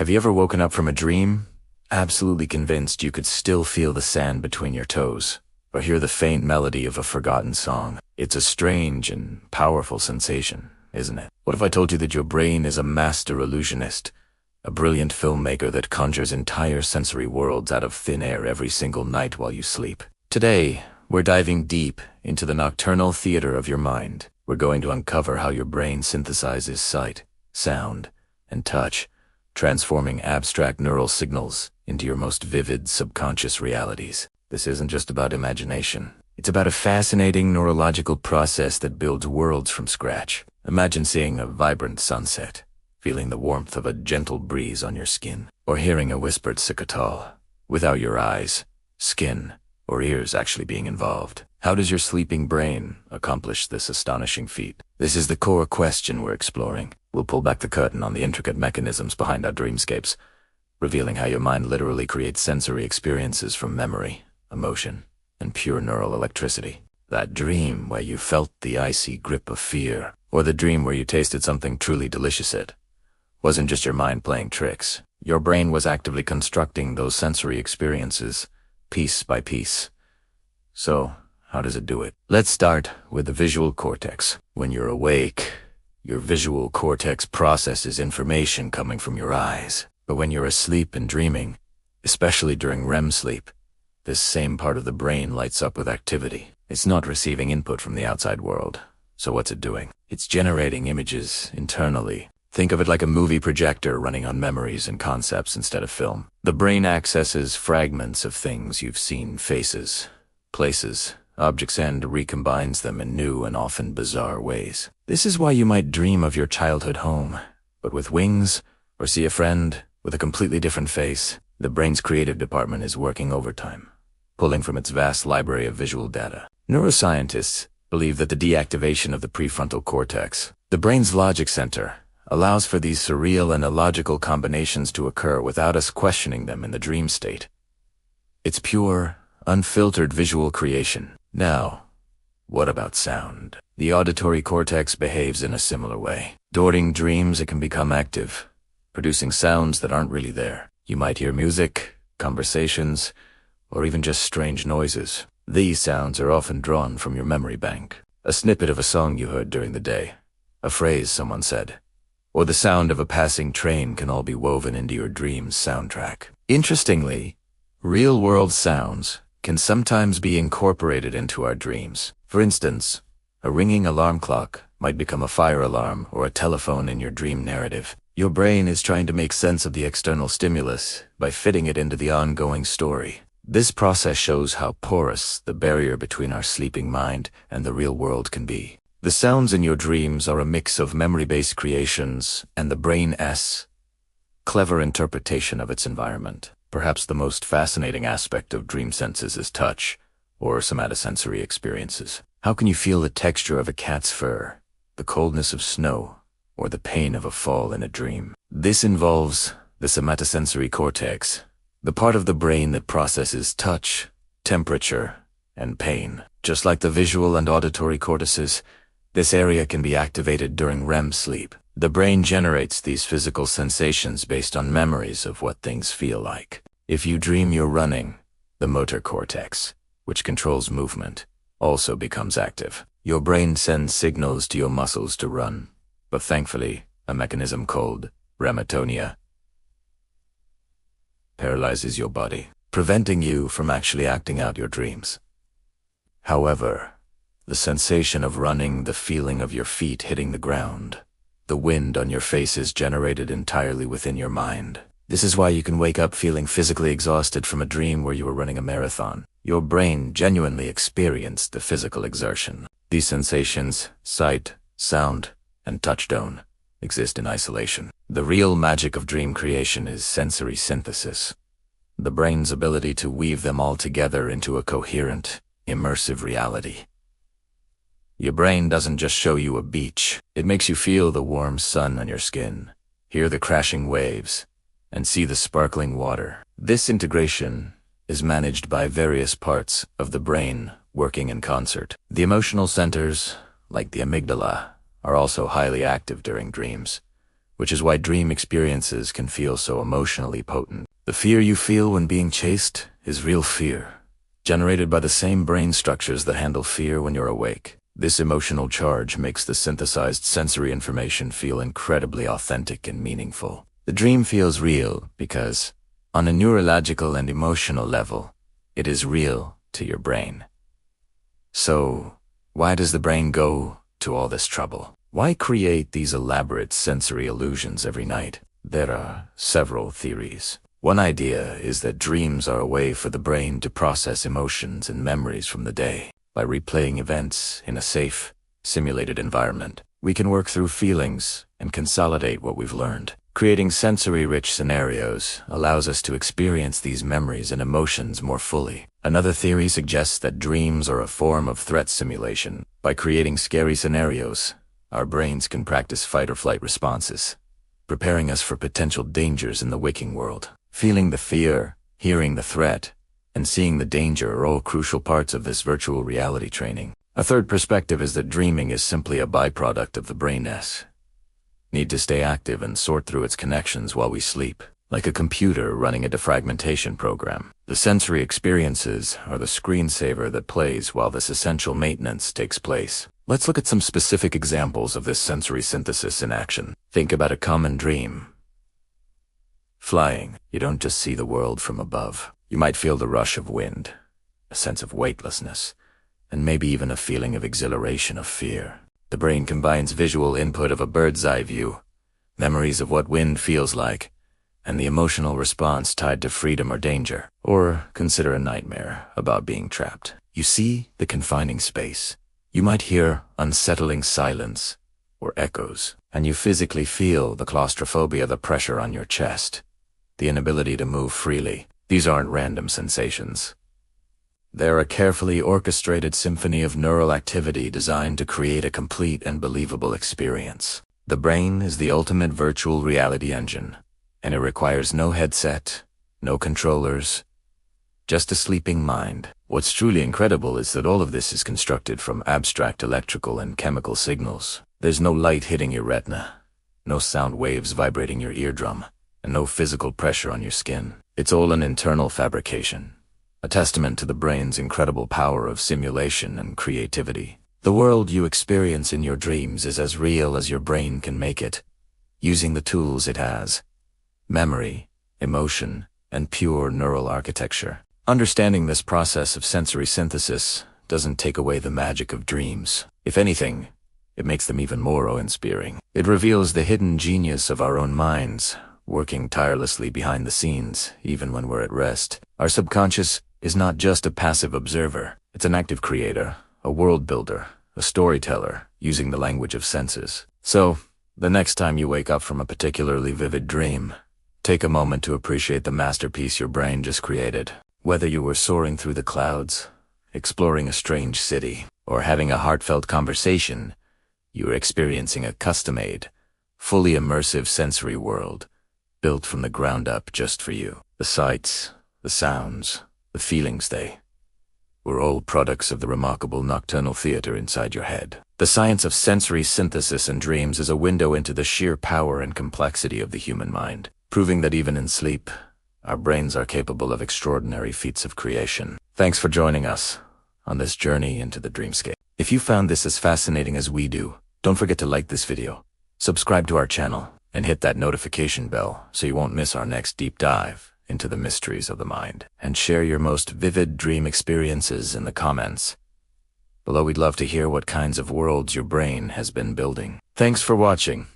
Have you ever woken up from a dream, absolutely convinced you could still feel the sand between your toes, or hear the faint melody of a forgotten song? It's a strange and powerful sensation, isn't it? What if I told you that your brain is a master illusionist, a brilliant filmmaker that conjures entire sensory worlds out of thin air every single night while you sleep? Today, we're diving deep into the nocturnal theater of your mind. We're going to uncover how your brain synthesizes sight, sound, and touch, transforming abstract neural signals into your most vivid subconscious realities. This isn't just about imagination. It's about a fascinating neurological process that builds worlds from scratch. Imagine seeing a vibrant sunset, feeling the warmth of a gentle breeze on your skin, or hearing a whispered cicatole, without your eyes, skin, or ears actually being involved. How does your sleeping brain accomplish this astonishing feat? This is the core question we're exploring. We'll pull back the curtain on the intricate mechanisms behind our dreamscapes, revealing how your mind literally creates sensory experiences from memory, emotion, and pure neural electricity. That dream where you felt the icy grip of fear, or the dream where you tasted something truly delicious, it wasn't just your mind playing tricks. Your brain was actively constructing those sensory experiences, piece by piece. So, how does it do it? Let's start with the visual cortex. When you're awake, your visual cortex processes information coming from your eyes. But when you're asleep and dreaming, especially during REM sleep, this same part of the brain lights up with activity. It's not receiving input from the outside world. So what's it doing? It's generating images internally. Think of it like a movie projector running on memories and concepts instead of film. The brain accesses fragments of things you've seen, faces, places, objects, and recombines them in new and often bizarre ways. This is why you might dream of your childhood home, but with wings, or see a friend with a completely different face. The brain's creative department is working overtime, pulling from its vast library of visual data. Neuroscientists believe that the deactivation of the prefrontal cortex, the brain's logic center, allows for these surreal and illogical combinations to occur without us questioning them in the dream state. It's pure, unfiltered visual creation. Now, what about sound? The auditory cortex behaves in a similar way. During dreams, it can become active, producing sounds that aren't really there. You might hear music, conversations, or even just strange noises. These sounds are often drawn from your memory bank. A snippet of a song you heard during the day, a phrase someone said, or the sound of a passing train can all be woven into your dream's soundtrack. Interestingly, real-world sounds can sometimes be incorporated into our dreams. For instance, a ringing alarm clock might become a fire alarm or a telephone in your dream narrative. Your brain is trying to make sense of the external stimulus by fitting it into the ongoing story. This process shows how porous the barrier between our sleeping mind and the real world can be. The sounds in your dreams are a mix of memory-based creations and the brain's clever interpretation of its environment. Perhaps the most fascinating aspect of dream senses is touch, or somatosensory experiences. How can you feel the texture of a cat's fur, the coldness of snow, or the pain of a fall in a dream? This involves the somatosensory cortex, the part of the brain that processes touch, temperature, and pain. Just like the visual and auditory cortices, this area can be activated during REM sleep. The brain generates these physical sensations based on memories of what things feel like. If you dream you're running, the motor cortex, which controls movement, also becomes active. Your brain sends signals to your muscles to run, but thankfully, a mechanism called rematonia paralyzes your body, preventing you from actually acting out your dreams. However, the sensation of running, the feeling of your feet hitting the ground, the wind on your face is generated entirely within your mind. This is why you can wake up feeling physically exhausted from a dream where you were running a marathon. Your brain genuinely experienced the physical exertion. These sensations, sight, sound, and touch, don't exist in isolation. The real magic of dream creation is sensory synthesis, the brain's ability to weave them all together into a coherent, immersive reality. Your brain doesn't just show you a beach. It makes you feel the warm sun on your skin, hear the crashing waves, and see the sparkling water. This integration is managed by various parts of the brain working in concert. The emotional centers, like the amygdala, are also highly active during dreams, which is why dream experiences can feel so emotionally potent. The fear you feel when being chased is real fear, generated by the same brain structures that handle fear when you're awake. This emotional charge makes the synthesized sensory information feel incredibly authentic and meaningful. The dream feels real because, on a neurological and emotional level, it is real to your brain. So, why does the brain go to all this trouble? Why create these elaborate sensory illusions every night? There are several theories. One idea is that dreams are a way for the brain to process emotions and memories from the day. By replaying events in a safe, simulated environment, we can work through feelings and consolidate what we've learned. Creating sensory-rich scenarios allows us to experience these memories and emotions more fully. Another theory suggests that dreams are a form of threat simulation. By creating scary scenarios, our brains can practice fight-or-flight responses, preparing us for potential dangers in the waking world. Feeling the fear, hearing the threat, and seeing the danger are all crucial parts of this virtual reality training. A third perspective is that dreaming is simply a byproduct of the brain's need to stay active and sort through its connections while we sleep, like a computer running a defragmentation program. The sensory experiences are the screensaver that plays while this essential maintenance takes place. Let's look at some specific examples of this sensory synthesis in action. Think about a common dream. Flying. You don't just see the world from above. You might feel the rush of wind, a sense of weightlessness, and maybe even a feeling of exhilaration of fear. The brain combines visual input of a bird's eye view, memories of what wind feels like, and the emotional response tied to freedom or danger. Or consider a nightmare about being trapped. You see the confining space. You might hear unsettling silence or echoes, and you physically feel the claustrophobia, the pressure on your chest, the inability to move freely. These aren't random sensations. They're a carefully orchestrated symphony of neural activity designed to create a complete and believable experience. The brain is the ultimate virtual reality engine, and it requires no headset, no controllers, just a sleeping mind. What's truly incredible is that all of this is constructed from abstract electrical and chemical signals. There's no light hitting your retina, no sound waves vibrating your eardrum, and no physical pressure on your skin. It's all an internal fabrication, a testament to the brain's incredible power of simulation and creativity. The world you experience in your dreams is as real as your brain can make it, using the tools it has: memory, emotion, and pure neural architecture. Understanding this process of sensory synthesis doesn't take away the magic of dreams. If anything, it makes them even more awe-inspiring. It reveals the hidden genius of our own minds, working tirelessly behind the scenes, even when we're at rest. Our subconscious is not just a passive observer. It's an active creator, a world builder, a storyteller, using the language of senses. So, the next time you wake up from a particularly vivid dream, take a moment to appreciate the masterpiece your brain just created. Whether you were soaring through the clouds, exploring a strange city, or having a heartfelt conversation, you are experiencing a custom-made, fully immersive sensory world, built from the ground up just for you. The sights, the sounds, the feelings, they were all products of the remarkable nocturnal theater inside your head. The science of sensory synthesis and dreams is a window into the sheer power and complexity of the human mind, proving that even in sleep, our brains are capable of extraordinary feats of creation. Thanks for joining us on this journey into the dreamscape. If you found this as fascinating as we do, don't forget to like this video, subscribe to our channel, and hit that notification bell so you won't miss our next deep dive into the mysteries of the mind. And share your most vivid dream experiences in the comments below. We'd love to hear what kinds of worlds your brain has been building. Thanks for watching.